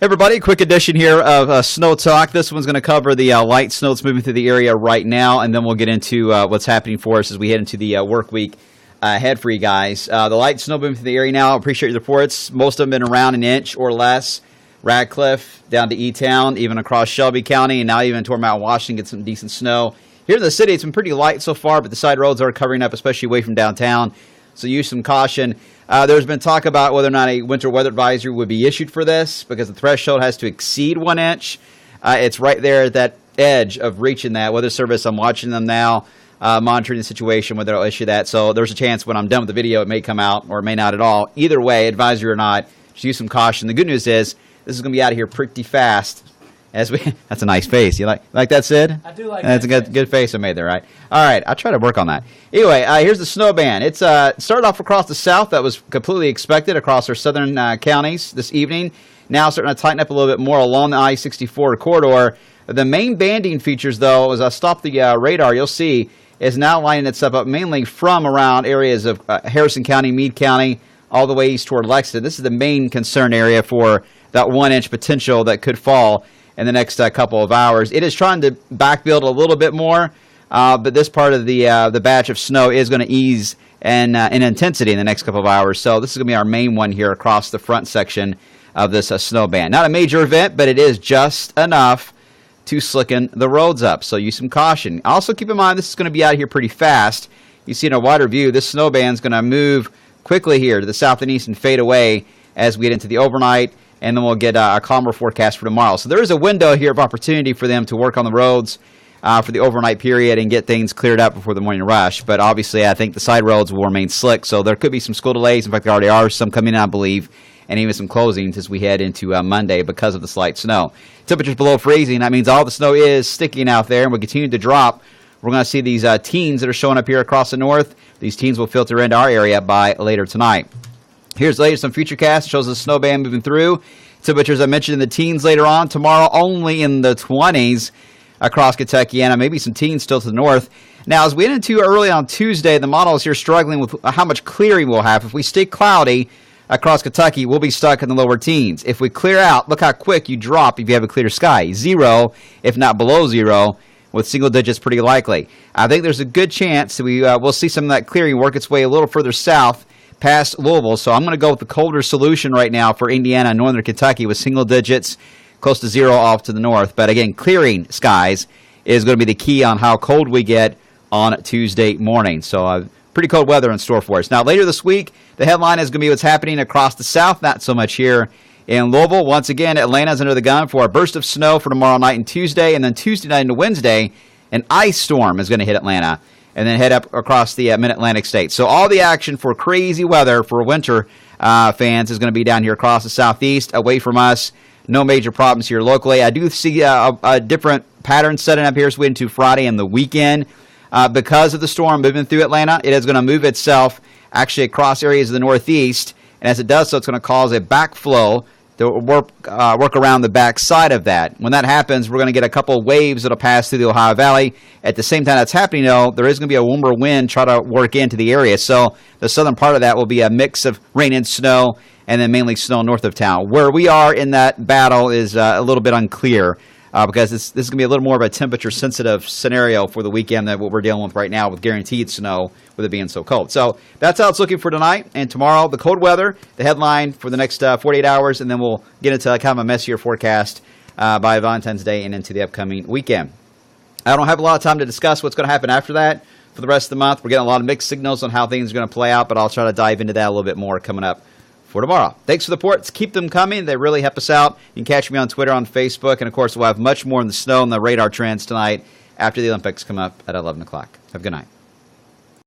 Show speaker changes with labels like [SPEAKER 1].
[SPEAKER 1] Everybody, quick edition here of Snow Talk. This one's going to cover the light snow that's moving through the area right now, and then we'll get into what's happening for us as we head into the work week ahead for you guys. The light snow moving through the area now. I appreciate your reports. Most of them been around an inch or less. Radcliffe down to E-Town, even across Shelby County, and now even toward Mount Washington, get some decent snow. Here in the city, it's been pretty light so far, but the side roads are covering up, especially away from downtown. So use some caution. There's been talk about whether or not a winter weather advisory would be issued for this because the threshold has to exceed 1 inch. It's right there at that edge of reaching that. Weather Service, I'm watching them now, monitoring the situation, whether they'll issue that. So there's a chance when I'm done with the video, it may come out or it may not at all. Either way, advisory or not, just use some caution. The good news is this is going to be out of here pretty fast. That's a nice face. You like that, Sid?
[SPEAKER 2] I do like
[SPEAKER 1] that. That's a good face I made there, right? All right, I'll try to work on that. Anyway, here's the snow ban. It's started off across the south. That was completely expected across our southern counties this evening. Now starting to tighten up a little bit more along the I-64 corridor. The main banding features, though, as I stop the radar, you'll see, is now lining itself up mainly from around areas of Harrison County, Meade County, all the way east toward Lexington. This is the main concern area for that 1 inch potential that could fall in the next couple of hours. It is trying to backbuild a little bit more, but this part of the batch of snow is going to ease in intensity in the next couple of hours. So this is going to be our main one here across the front section of this snow band. Not a major event, but it is just enough to slicken the roads up. So use some caution. Also keep in mind this is going to be out of here pretty fast. You see in a wider view, this snow band is going to move quickly here to the south and east and fade away as we get into the overnight. And then we'll get a calmer forecast for tomorrow. So there is a window here of opportunity for them to work on the roads for the overnight period and get things cleared up before the morning rush. But obviously, I think the side roads will remain slick. So there could be some school delays. In fact, there already are some coming in, I believe, and even some closings as we head into Monday because of the slight snow. Temperatures below freezing. That means all the snow is sticking out there and will continue to drop. We're going to see these teens that are showing up here across the north. These teens will filter into our area by later tonight. Here's the latest on Futurecast. Shows the snow band moving through. Temperatures I mentioned in the teens later on. Tomorrow only in the 20s across Kentucky and maybe some teens still to the north. Now, as we get into early on Tuesday, the model is here struggling with how much clearing we'll have. If we stay cloudy across Kentucky, we'll be stuck in the lower teens. If we clear out, look how quick you drop if you have a clear sky. 0, if not below 0, with single digits pretty likely. I think there's a good chance that we'll see some of that clearing work its way a little further south past Louisville. So I'm going to go with the colder solution right now for Indiana and northern Kentucky with single digits close to 0 off to the north. But again, clearing skies is going to be the key on how cold we get on Tuesday morning. So pretty cold weather in store for us. Now later this week, the headline is going to be what's happening across the south, not so much here in Louisville. Once again, Atlanta's under the gun for a burst of snow for tomorrow night and Tuesday. And then Tuesday night into Wednesday, an ice storm is going to hit Atlanta and then head up across the mid-Atlantic states. So all the action for crazy weather for winter fans is going to be down here across the southeast, away from us. No major problems here locally. I do see a different pattern setting up here as we get into Friday and the weekend. Because of the storm moving through Atlanta, it is going to move itself actually across areas of the northeast. And as it does so, it's going to cause a backflow to work around the back side of that. When that happens, we're going to get a couple of waves that will pass through the Ohio Valley. At the same time that's happening, though, there is going to be a warmer wind try to work into the area. So the southern part of that will be a mix of rain and snow, and then mainly snow north of town. Where we are in that battle is a little bit unclear because this is going to be a little more of a temperature-sensitive scenario for the weekend than what we're dealing with right now with guaranteed snow with it being so cold. So that's how it's looking for tonight and tomorrow. The cold weather, the headline for the next 48 hours, and then we'll get into kind of a messier forecast by Valentine's Day and into the upcoming weekend. I don't have a lot of time to discuss what's going to happen after that for the rest of the month. We're getting a lot of mixed signals on how things are going to play out, but I'll try to dive into that a little bit more coming up for tomorrow. Thanks for the reports. Keep them coming. They really help us out. You can catch me on Twitter, on Facebook, and, of course, we'll have much more on the snow and the radar trends tonight after the Olympics come up at 11 o'clock. Have a good night.